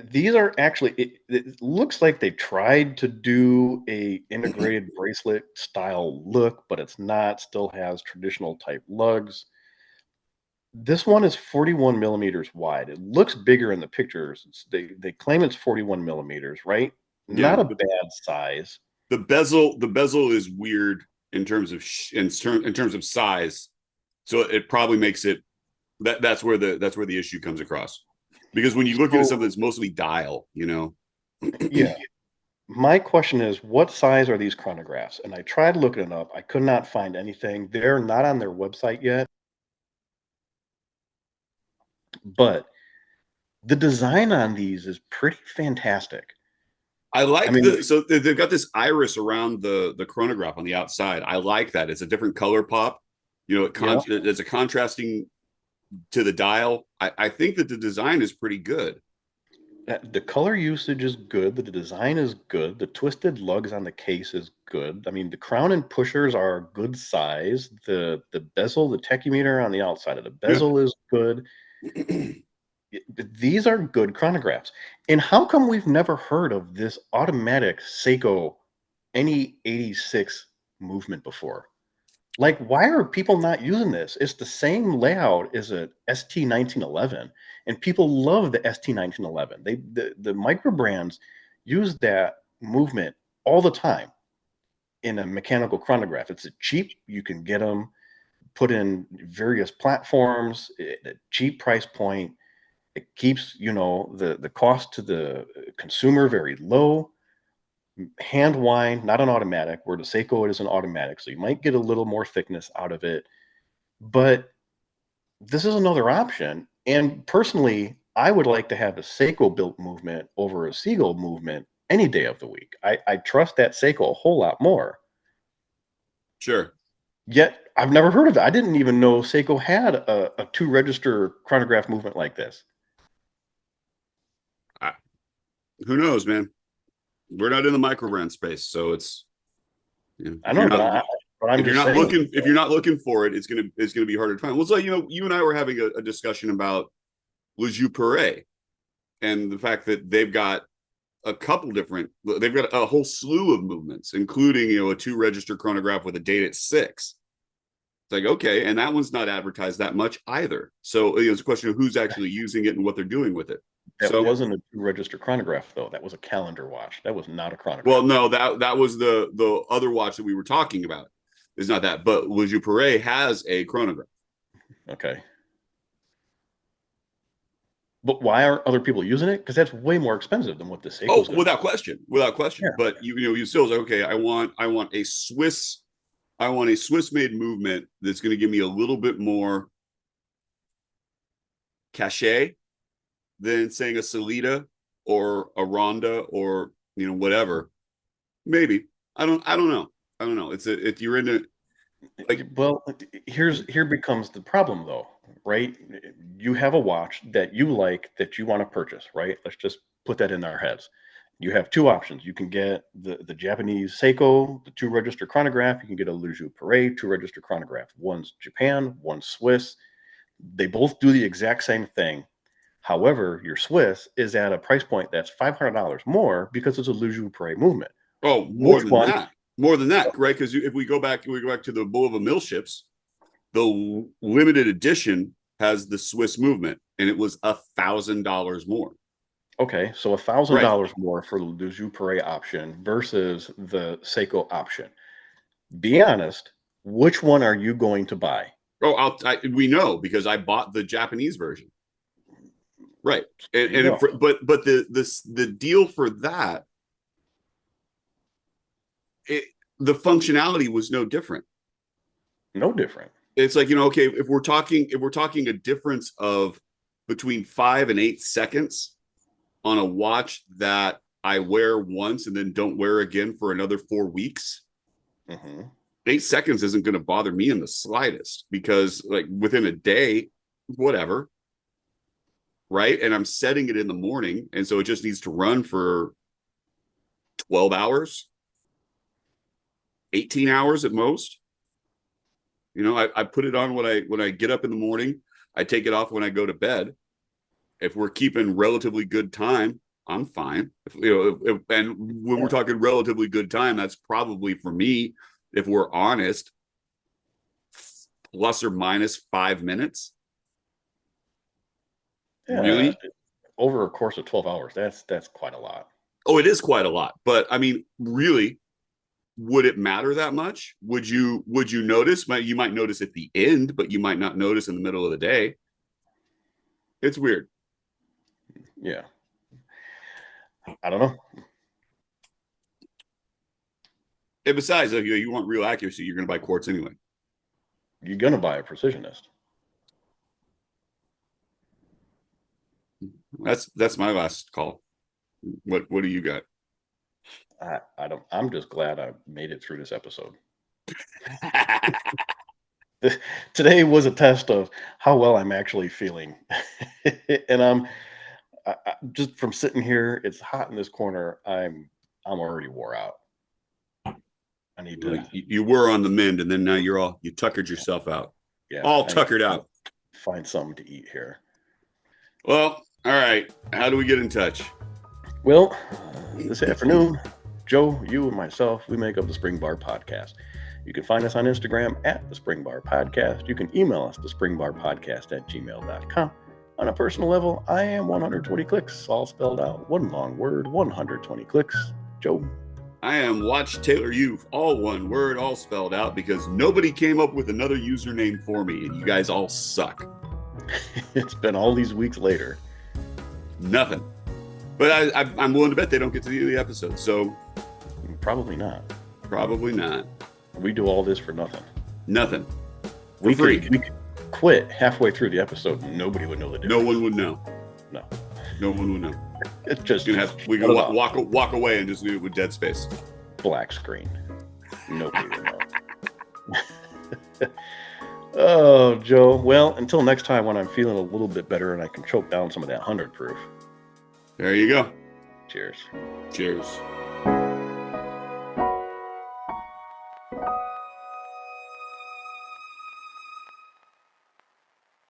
These are actually, it looks like they tried to do a integrated bracelet style look, but it's not. Still has traditional type lugs. This one is 41 millimeters wide. It looks bigger in the pictures. They claim it's 41 millimeters, right? Yeah, Not a bad size. the bezel is weird in terms of in terms of size, so it probably makes it that's where the issue comes across. Because when you look at something that's mostly dial, you know. Yeah. My question is, what size are these chronographs? And I tried looking it up. I could not find anything. They're not on their website yet. But the design on these is pretty fantastic. I like I mean, so they've got this iris around the chronograph on the outside. I like that. It's a different color pop. You know, it's a contrasting to the dial. I think that the design is pretty good. the color usage is good. The design is good. The twisted lugs on the case is good. I mean, the crown and pushers are good size. The bezel, the tachymeter on the outside of the bezel is good. These are good chronographs. And how come we've never heard of this automatic Seiko any 86 movement before? Like, why are people not using this? It's the same layout as a ST1911, and people love the ST1911. The micro brands use that movement all the time in a mechanical chronograph. It's a cheap, you can get them put in various platforms at a cheap price point. It keeps, the cost to the consumer very low. Hand wind, not an automatic, where the Seiko is an automatic, so you might get a little more thickness out of it. But this is another option. And personally, I would like to have a Seiko built movement over a Seagull movement any day of the week. I trust that Seiko a whole lot more. Sure. Yet I've never heard of it. I didn't even know Seiko had a 2-register chronograph movement like this. Who knows, man? We're not in the micro brand space, so it's. I know, but I'm if you're just not saying. looking, if you're not looking for it, it's gonna be harder to find. Well, so you and I were having a discussion about Le Jeu Perret and the fact that they've got a couple different, they've got a whole slew of movements, including a 2-register chronograph with a date at 6. It's like, okay, and that one's not advertised that much either. So it's a question of who's actually using it and what they're doing with it. That wasn't a 2-register chronograph, though. That was a calendar watch. That was not a chronograph. Well, no, that was the other watch that we were talking about. It's not that, but Le Jeu Perret has a chronograph. Okay. But why aren't other people using it? Because that's way more expensive than what the Seiko's. Oh, without question. Yeah. But you still like, okay, I want a Swiss made movement that's going to give me a little bit more cachet than saying a Salida or a Ronda or whatever. Maybe. I don't know. It's if you're into well, here becomes the problem though, right? You have a watch that you like that you want to purchase, right? Let's just put that in our heads. You have two options. You can get the Japanese Seiko, the 2-register chronograph. You can get a Luju Parade 2-register chronograph. One's Japan, one's Swiss. They both do the exact same thing. However, your Swiss is at a price point that's $500 more because it's a Luju Parade movement. Oh, more than that, right? Because if we go back to the Bull of a Mill ships, the limited edition has the Swiss movement, and it was $1,000 more. Okay, so $1,000 more for the Luju Parade option versus the Seiko option. Be honest, which one are you going to buy? Oh, we know because I bought the Japanese version. Right, but the deal for that, the functionality was no different. No different. It's like, okay, if we're talking a difference of between 5 and 8 seconds on a watch that I wear once and then don't wear again for another 4 weeks, 8 seconds isn't going to bother me in the slightest, because like within a day, whatever, right? And I'm setting it in the morning, and so it just needs to run for 12 hours, 18 hours at most. I put it on when I get up in the morning. I take it off when I go to bed. If we're keeping relatively good time, I'm fine. And when we're talking relatively good time, that's probably, for me, if we're honest, plus or minus 5 minutes. Yeah, really? Over a course of 12 hours, that's quite a lot. Oh, it is quite a lot. But I mean, really, would it matter that much? Would you notice? You might notice at the end, but you might not notice in the middle of the day. It's weird. Yeah. I don't know. And besides, if you want real accuracy, you're going to buy quartz anyway. You're going to buy a precisionist. That's my last call. What do you got? I don't. I'm just glad I made it through this episode. Today was a test of how well I'm actually feeling, and I'm just from sitting here. It's hot in this corner. I'm already wore out. I need to. You were on the mend, and then now you tuckered yourself out. Yeah, all tuckered out. Find something to eat here. Well, all right. How do we get in touch? Well, this afternoon, Joe, you, and myself, we make up the Spring Bar Podcast. You can find us on Instagram at the Spring Bar Podcast. You can email us, thespringbarpodcast@gmail.com. On a personal level, I am 120 clicks, all spelled out, one long word, 120 clicks. Joe? I am Watch Taylor Youth, all one word, all spelled out, because nobody came up with another username for me, and you guys all suck. It's been all these weeks later. Nothing. But I'm willing to bet they don't get to the end of the episode, so... Probably not. Probably not. We do all this for nothing. Nothing. We could quit halfway through the episode and nobody would know the difference. No one would know. No. No one would know. It's just... We can walk away and just do it with dead space. Black screen. Nobody would know. Oh, Joe. Well, until next time when I'm feeling a little bit better and I can choke down some of that 100 proof. There you go. Cheers. Cheers.